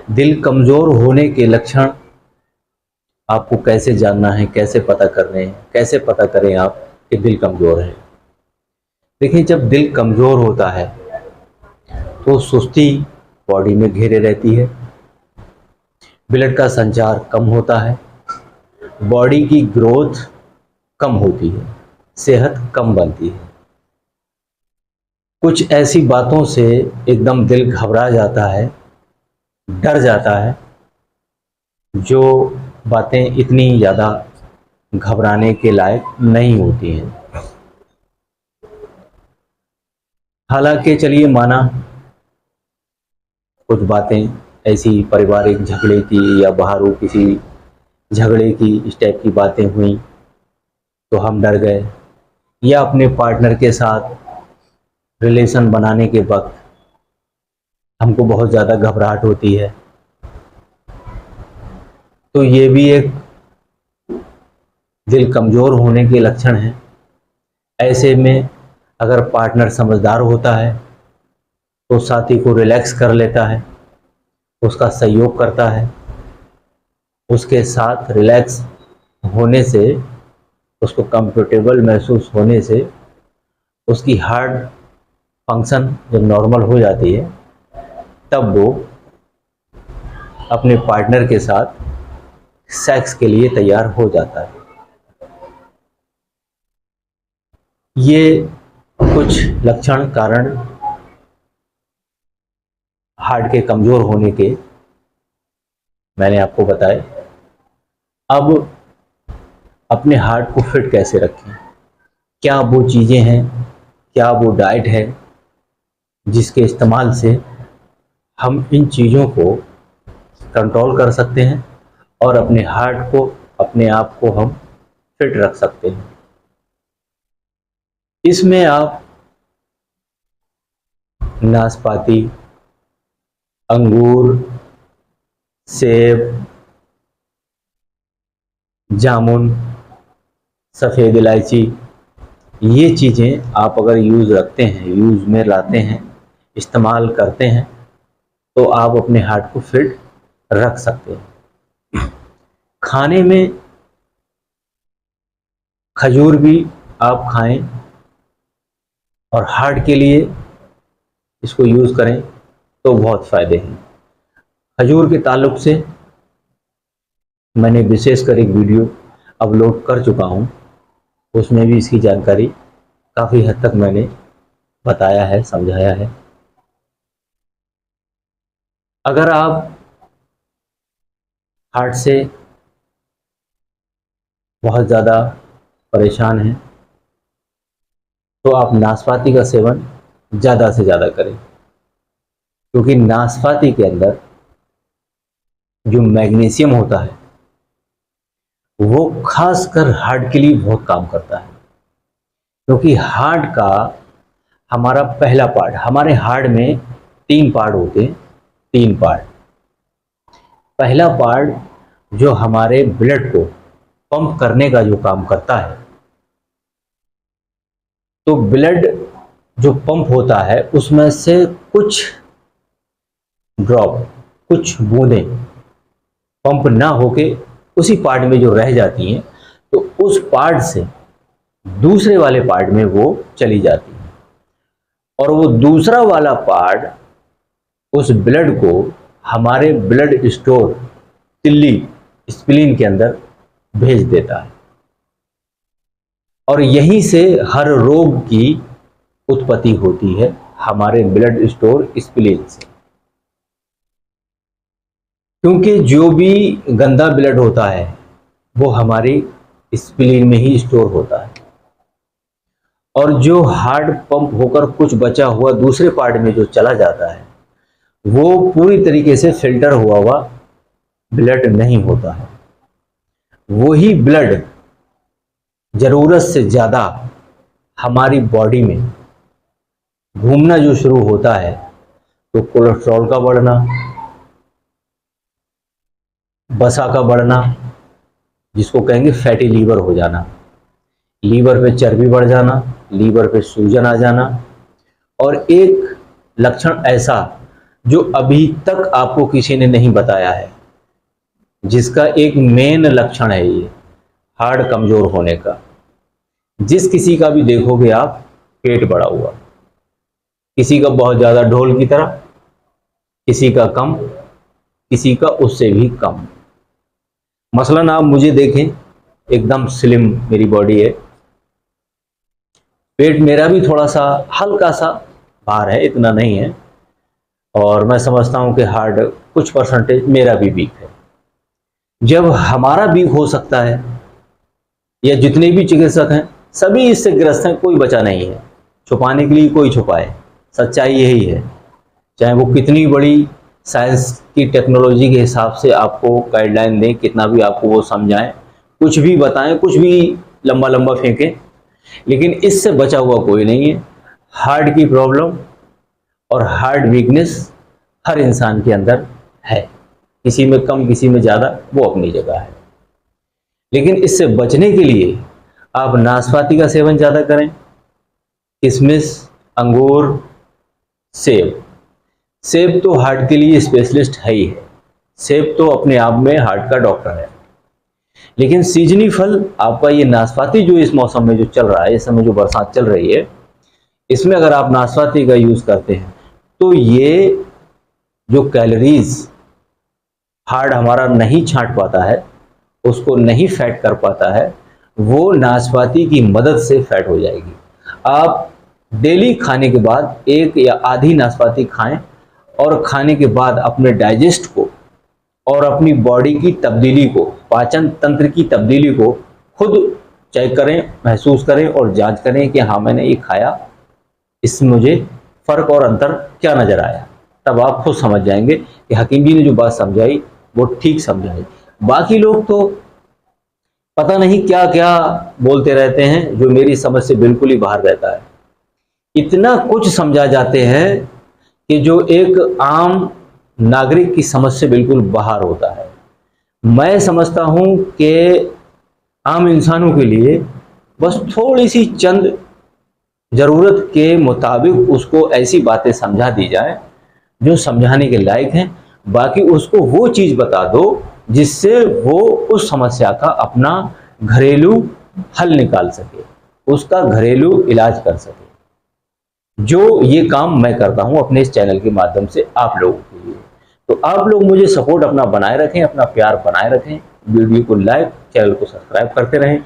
दिल कमज़ोर होने के लक्षण आपको कैसे जानना है, कैसे पता करने हैं, कैसे पता करें आप कि दिल कमज़ोर है। देखिए, जब दिल कमज़ोर होता है तो सुस्ती बॉडी में घेरे रहती है, ब्लड का संचार कम होता है, बॉडी की ग्रोथ कम होती है, सेहत कम बनती है। कुछ ऐसी बातों से एकदम दिल घबरा जाता है, डर जाता है, जो बातें इतनी ज़्यादा घबराने के लायक नहीं होती हैं। हालांकि चलिए माना कुछ बातें ऐसी पारिवारिक झगड़े की या बाहरों किसी झगड़े की इस टाइप की बातें हुई तो हम डर गए, या अपने पार्टनर के साथ रिलेशन बनाने के वक्त हमको बहुत ज़्यादा घबराहट होती है, तो ये भी एक दिल कमज़ोर होने के लक्षण हैं। ऐसे में अगर पार्टनर समझदार होता है तो साथी को रिलैक्स कर लेता है, उसका सहयोग करता है, उसके साथ रिलैक्स होने से, उसको कंफर्टेबल महसूस होने से उसकी हार्ट फंक्शन जब नॉर्मल हो जाती है तब वो अपने पार्टनर के साथ सेक्स के लिए तैयार हो जाता है। ये कुछ लक्षण कारण हार्ट के कमज़ोर होने के मैंने आपको बताए। अब अपने हार्ट को फिट कैसे रखें, क्या वो चीज़ें हैं, क्या वो डाइट है जिसके इस्तेमाल से हम इन चीज़ों को कंट्रोल कर सकते हैं और अपने हार्ट को, अपने आप को हम फिट रख सकते हैं। इसमें आप नाशपाती, अंगूर, सेब, जामुन, सफ़ेद इलायची, ये चीज़ें आप अगर यूज़ रखते हैं, यूज़ में लाते हैं, इस्तेमाल करते हैं तो आप अपने हार्ट को फिट रख सकते हैं। खाने में खजूर भी आप खाएं और हार्ट के लिए इसको यूज़ करें तो बहुत फ़ायदे हैं। खजूर के ताल्लुक से मैंने विशेषकर एक वीडियो अपलोड कर चुका हूँ, उसमें भी इसकी जानकारी काफ़ी हद तक मैंने बताया है, समझाया है। अगर आप हार्ट से बहुत ज़्यादा परेशान हैं तो आप नाशपाती का सेवन ज़्यादा से ज़्यादा करें, क्योंकि नाशपाती के अंदर जो मैग्नीशियम होता है वो खासकर हार्ट के लिए बहुत काम करता है। क्योंकि हार्ट का हमारा पहला पार्ट, हमारे हार्ट में 3 पार्ट होते हैं, 3 पार्ट। पहला पार्ट जो हमारे ब्लड को पंप करने का जो काम करता है, तो ब्लड जो पंप होता है उसमें से कुछ ड्रॉप, कुछ बूंदें पंप ना होके उसी पार्ट में जो रह जाती हैं, तो उस पार्ट से दूसरे वाले पार्ट में वो चली जाती है और वो दूसरा वाला पार्ट उस ब्लड को हमारे ब्लड स्टोर तिल्ली, स्प्लीन के अंदर भेज देता है और यहीं से हर रोग की उत्पत्ति होती है, हमारे ब्लड स्टोर स्प्लीन से। क्योंकि जो भी गंदा ब्लड होता है वो हमारी स्प्लीन में ही स्टोर होता है और जो हार्ट पंप होकर कुछ बचा हुआ दूसरे पार्ट में जो चला जाता है वो पूरी तरीके से फिल्टर हुआ ब्लड नहीं होता है। वही ब्लड ज़रूरत से ज़्यादा हमारी बॉडी में घूमना जो शुरू होता है तो कोलेस्ट्रॉल का बढ़ना, वसा का बढ़ना, जिसको कहेंगे फैटी लीवर हो जाना, लीवर पे चर्बी बढ़ जाना, लीवर पे सूजन आ जाना, और एक लक्षण ऐसा जो अभी तक आपको किसी ने नहीं बताया है, जिसका एक मेन लक्षण है ये हार्ट कमजोर होने का। जिस किसी का भी देखोगे आप पेट बढ़ा हुआ, किसी का बहुत ज्यादा ढोल की तरह, किसी का कम, किसी का उससे भी कम। मसलन आप मुझे देखें, एकदम स्लिम मेरी बॉडी है, पेट मेरा भी थोड़ा सा हल्का सा भार है, इतना नहीं है, और मैं समझता हूं कि हार्ट कुछ परसेंटेज मेरा भी वीक है। जब हमारा वीक हो सकता है, या जितने भी चिकित्सक हैं सभी इससे ग्रस्त हैं, कोई बचा नहीं है। छुपाने के लिए कोई छुपाए, सच्चाई यही है। चाहे वो कितनी बड़ी साइंस की टेक्नोलॉजी के हिसाब से आपको गाइडलाइन दें, कितना भी आपको वो समझाएं, कुछ भी बताएं, कुछ भी लंबा लंबा फेंकें, लेकिन इससे बचा हुआ कोई नहीं है। हार्ट की प्रॉब्लम और हार्ट वीकनेस हर इंसान के अंदर है, किसी में कम किसी में ज़्यादा, वो अपनी जगह है। लेकिन इससे बचने के लिए आप नाशपाती का सेवन ज़्यादा करें, किशमिश, अंगूर, सेब। सेब तो हार्ट के लिए स्पेशलिस्ट है ही है, सेब तो अपने आप में हार्ट का डॉक्टर है। लेकिन सीजनी फल आपका ये नाशपाती जो इस मौसम में जो चल रहा है, इस समय जो बरसात चल रही है, इसमें अगर आप नाशपाती का यूज़ करते हैं तो ये जो कैलोरीज हार्ट हमारा नहीं छांट पाता है, उसको नहीं फैट कर पाता है, वो नाशपाती की मदद से फैट हो जाएगी। आप डेली खाने के बाद एक या आधी नाशपाती खाएं, और खाने के बाद अपने डाइजेस्ट को और अपनी बॉडी की तब्दीली को, पाचन तंत्र की तब्दीली को खुद चेक करें, महसूस करें और जांच करें कि हाँ मैंने ये खाया, इसमें मुझे फ़र्क और अंतर क्या नज़र आया। तब आप खुद समझ जाएंगे कि हकीम जी ने जो बात समझाई वो ठीक समझाई। बाकी लोग तो पता नहीं क्या क्या बोलते रहते हैं, जो मेरी समझ से बिल्कुल ही बाहर रहता है। इतना कुछ समझा जाते हैं कि जो एक आम नागरिक की समझ से बिल्कुल बाहर होता है। मैं समझता हूं कि आम इंसानों के लिए बस थोड़ी सी चंद ज़रूरत के मुताबिक उसको ऐसी बातें समझा दी जाए जो समझाने के लायक हैं। बाकी उसको वो चीज़ बता दो जिससे वो उस समस्या का अपना घरेलू हल निकाल सके, उसका घरेलू इलाज कर सके। जो ये काम मैं करता हूं अपने इस चैनल के माध्यम से आप लोगों के लिए। तो आप लोग मुझे सपोर्ट अपना बनाए रखें, अपना प्यार बनाए रखें, वीडियो को लाइक, चैनल को सब्सक्राइब करते रहें।